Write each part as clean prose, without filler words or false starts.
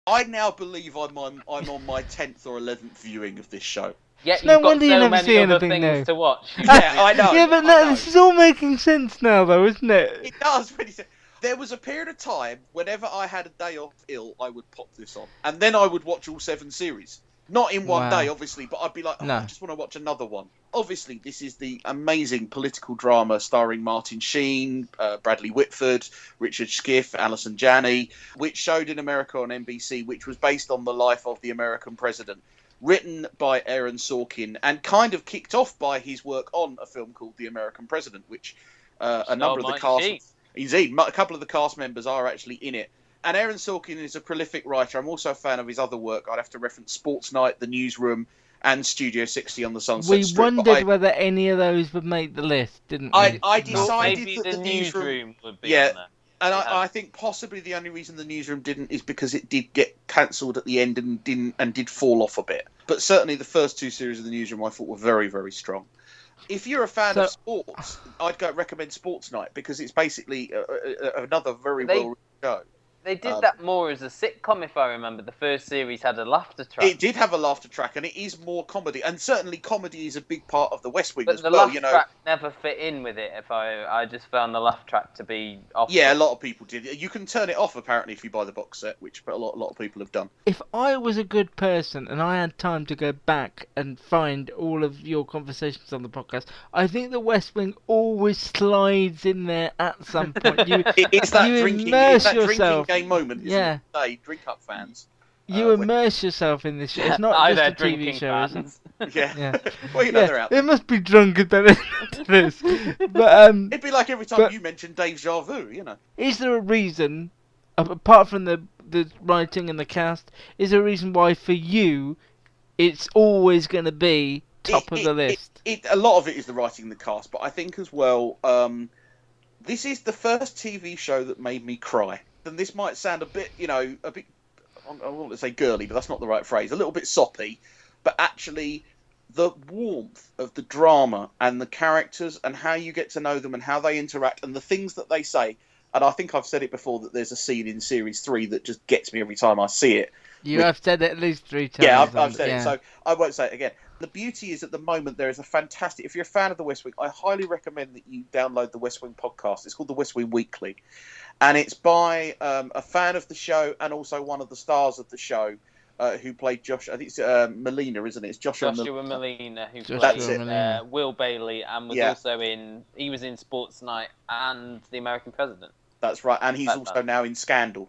I now believe I'm on my 10th or 11th viewing of this show. Yeah, No you've got wonder you so never many see other anything things new. to watch. Yeah, I know. Yeah, but no, this is all making sense now, though, isn't it? It does. There was a period of time, whenever I had a day off ill, I would pop this on. And then I would watch all 7 series. Not in one day, obviously, but I'd be like, I just want to watch another one. Obviously, this is the amazing political drama starring Martin Sheen, Bradley Whitford, Richard Schiff, Alison Janney, which showed in America on NBC, which was based on the life of the American president. Written by Aaron Sorkin and kind of kicked off by his work on a film called The American President, which a number of the cast... Indeed, a couple of the cast members are actually in it. And Aaron Sorkin is a prolific writer. I'm also a fan of his other work. I'd have to reference Sports Night, The Newsroom, and Studio 60 on the Sunset Strip. We wondered whether any of those would make the list, didn't we? I decided maybe that the Newsroom would be on there. And I think possibly the only reason the Newsroom didn't is because it did get cancelled at the end and did fall off a bit. But certainly the first 2 series of the Newsroom I thought were very, very strong. If you're a fan of sports, I'd recommend Sports Night because it's basically another very well-written show. They did that more as a sitcom, if I remember. The first series had a laughter track. It did have a laughter track, and it is more comedy. And certainly comedy is a big part of the West Wing as well. But the laugh track never fit in with it. If I just found the laugh track to be off. Yeah, a lot of people did. You can turn it off, apparently, if you buy the box set, which a lot of people have done. If I was a good person and I had time to go back and find all of your conversations on the podcast, I think the West Wing always slides in there at some point. It's that drinking game moment, isn't it? Say, drink up, fans. You immerse yourself in this show. It's not just a TV show, is it? Yeah. Well, you know they're out there. It must be drunk at the end of this. But, it'd be like every time you mention Dave Jarvu, you know. Is there a reason, apart from the writing and the cast, is there a reason why for you it's always going to be top of the list? A lot of it is the writing and the cast, but I think as well, this is the first TV show that made me cry. And this might sound a bit, I want to say girly, but that's not the right phrase. A little bit soppy, but actually the warmth of the drama and the characters and how you get to know them and how they interact and the things that they say. And I think I've said it before that there's a scene in Series 3 that just gets me every time I see it. You have said it at least 3 times. Yeah, I've said it, so I won't say it again. The beauty is at the moment there is a fantastic... If you're a fan of The West Wing, I highly recommend that you download The West Wing podcast. It's called The West Wing Weekly. And it's by a fan of the show and also one of the stars of the show who played Josh... I think it's Molina, isn't it? It's Joshua Molina, who played Will Bailey and was also in... He was in Sports Night and The American President. That's right, and he's also now in Scandal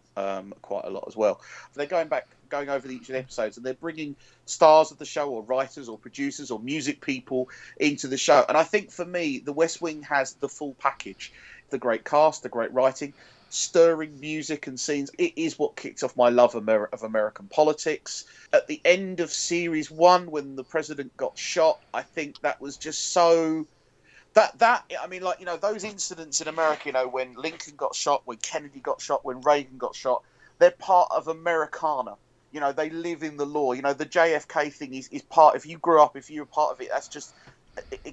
quite a lot as well. They're going over each of the episodes, and they're bringing stars of the show, or writers, or producers, or music people into the show. And I think for me, The West Wing has the full package: the great cast, the great writing, stirring music and scenes. It is what kicked off my love of American politics. At the end of Series 1, when the president got shot, I think that was just so... those incidents in America, when Lincoln got shot, when Kennedy got shot, when Reagan got shot, they're part of Americana. They live in the law. The JFK thing is part... If you grew up, if you were part of it, that's just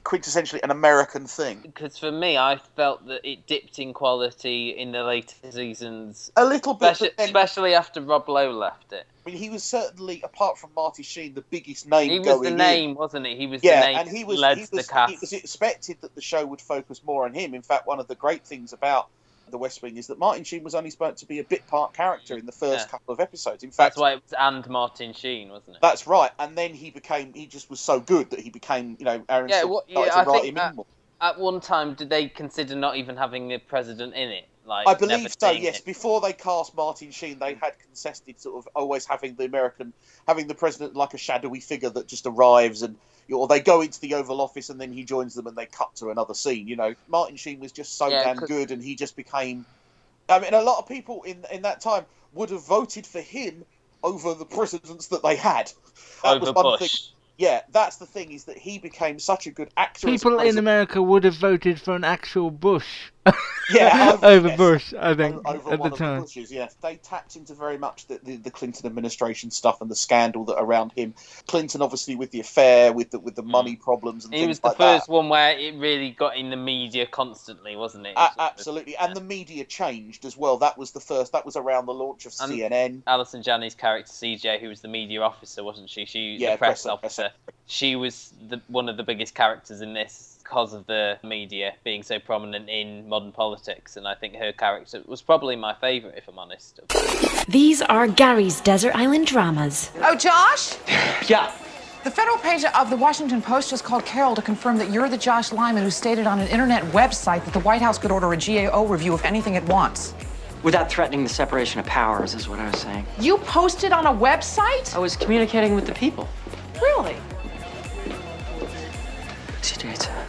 quintessentially an American thing. Because for me, I felt that it dipped in quality in the later seasons. A little bit. Especially after Rob Lowe left it. I mean, he was certainly, apart from Marty Sheen, the biggest name. He was the name, wasn't he? He was the name. And he was the cast. It was expected that the show would focus more on him. In fact, one of the great things about The West Wing is that Martin Sheen was only supposed to be a bit part character in the first couple of episodes. In fact, that's why it was and Martin Sheen, wasn't it? That's right. And then he just was so good that he became, Aaron Sorkin started to write him in more. At one time, did they consider not even having the president in it? I believe so, yes. Before they cast Martin Sheen, they had conceded sort of always having the president like a shadowy figure that just arrives or they go into the Oval Office and then he joins them and they cut to another scene. Martin Sheen was just so damn good, and he just became... I mean, a lot of people in that time would have voted for him over the presidents that they had. That over was one Bush. thing. Yeah, that's the thing, is that he became such a good actor. People in America would have voted for an actual Bush. Yeah, over Bush, I think, over at one the of time. the Bushes. Yes, they tapped into very much the Clinton administration stuff and the scandal that around him. Clinton, obviously, with the affair, with the money problems and he things was the like first that. one where it really got in the media constantly, wasn't it? Absolutely, and the media changed as well. That was the first. That was around the launch of CNN. Alison Janney's character CJ, who was the media officer, wasn't she? The press officer. She was one of the biggest characters in this because of the media being so prominent in modern politics, and I think her character was probably my favourite, if I'm honest. These are Gary's Desert Island Dramas. Oh, Josh? Yeah. The federal page of the Washington Post just called Carol to confirm that you're the Josh Lyman who stated on an internet website that the White House could order a GAO review of anything it wants. Without threatening the separation of powers, is what I was saying. You posted on a website? I was communicating with the people. Really? CJ, it's a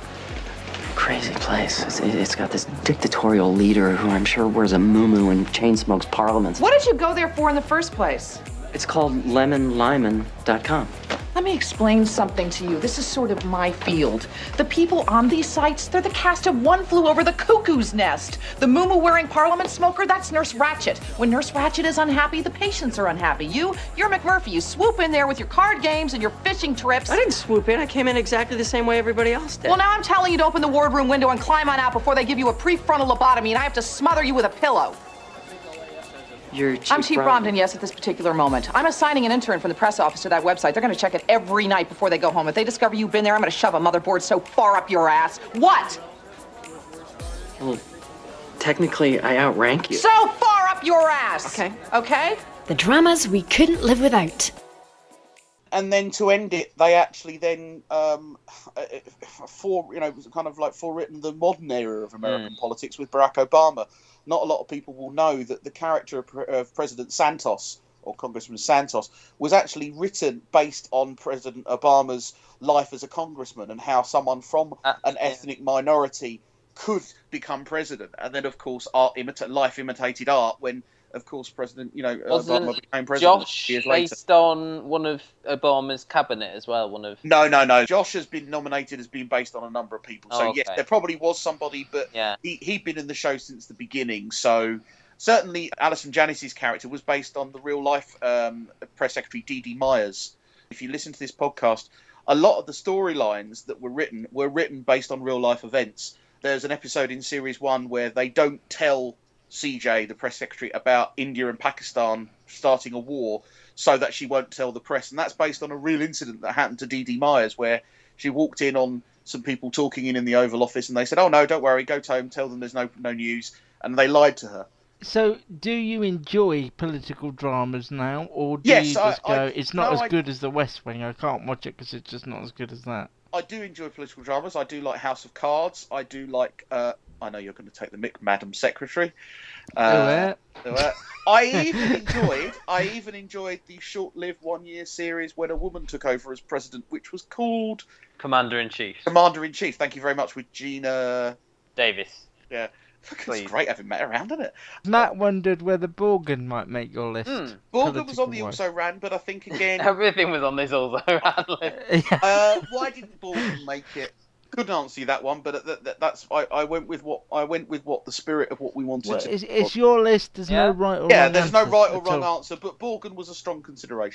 crazy place. It's got this dictatorial leader who I'm sure wears a muumuu and chain smokes parliaments. What did you go there for in the first place? It's called lemonlyman.com. Let me explain something to you. This is sort of my field. The people on these sites, they're the cast of One Flew Over the Cuckoo's Nest. The muumuu-wearing parliament smoker, that's Nurse Ratched. When Nurse Ratched is unhappy, the patients are unhappy. You're McMurphy. You swoop in there with your card games and your fishing trips. I didn't swoop in. I came in exactly the same way everybody else did. Well, now I'm telling you to open the wardroom window and climb on out before they give you a prefrontal lobotomy and I have to smother you with a pillow. I'm Chief Bromden, yes, at this particular moment. I'm assigning an intern from the press office to that website. They're going to check it every night before they go home. If they discover you've been there, I'm going to shove a motherboard so far up your ass. What? Well, technically, I outrank you. So far up your ass. Okay. Okay? The dramas we couldn't live without. And then to end it, they actually then, forewritten the modern era of American politics with Barack Obama. Not a lot of people will know that the character of President Santos, or Congressman Santos, was actually written based on President Obama's life as a congressman and how someone from an ethnic minority could become president. And then, of course, life imitated art when, of course, Obama became president. Josh years later. Based on one of Obama's cabinet as well? No. Josh has been nominated as being based on a number of people. So, yes, there probably was somebody, but he'd been in the show since the beginning. So, certainly, Alison Janney's character was based on the real-life press secretary, Dee Dee Myers. If you listen to this podcast, a lot of the storylines that were written based on real-life events. There's an episode in Series 1 where they don't tell CJ, the press secretary, about India and Pakistan starting a war so that she won't tell the press. And that's based on a real incident that happened to Dee Dee Myers, where she walked in on some people talking in the Oval Office and they said, "Oh, no, don't worry, go home, tell them there's no news." And they lied to her. So, do you enjoy political dramas now, or do you just go, it's not as good as The West Wing, I can't watch it because it's just not as good as that? I do enjoy political dramas. I do like House of Cards. I do like... I know you're going to take the mick, Madam Secretary. I even enjoyed the short-lived one-year series when a woman took over as president, which was called... Commander-in-Chief. Commander-in-Chief, thank you very much, with Gina... Davis. Yeah. It's great having Matt around, isn't it? Matt wondered whether Borgen might make your list. Borgen was on the Also Ran, but I think again... Everything was on this Also Ran list. Why didn't Borgen make it? Couldn't answer you that one, but that's I went with what the spirit of what we wanted. It's your list. There's no right or wrong. There's no right or wrong answer, but Borgen was a strong consideration.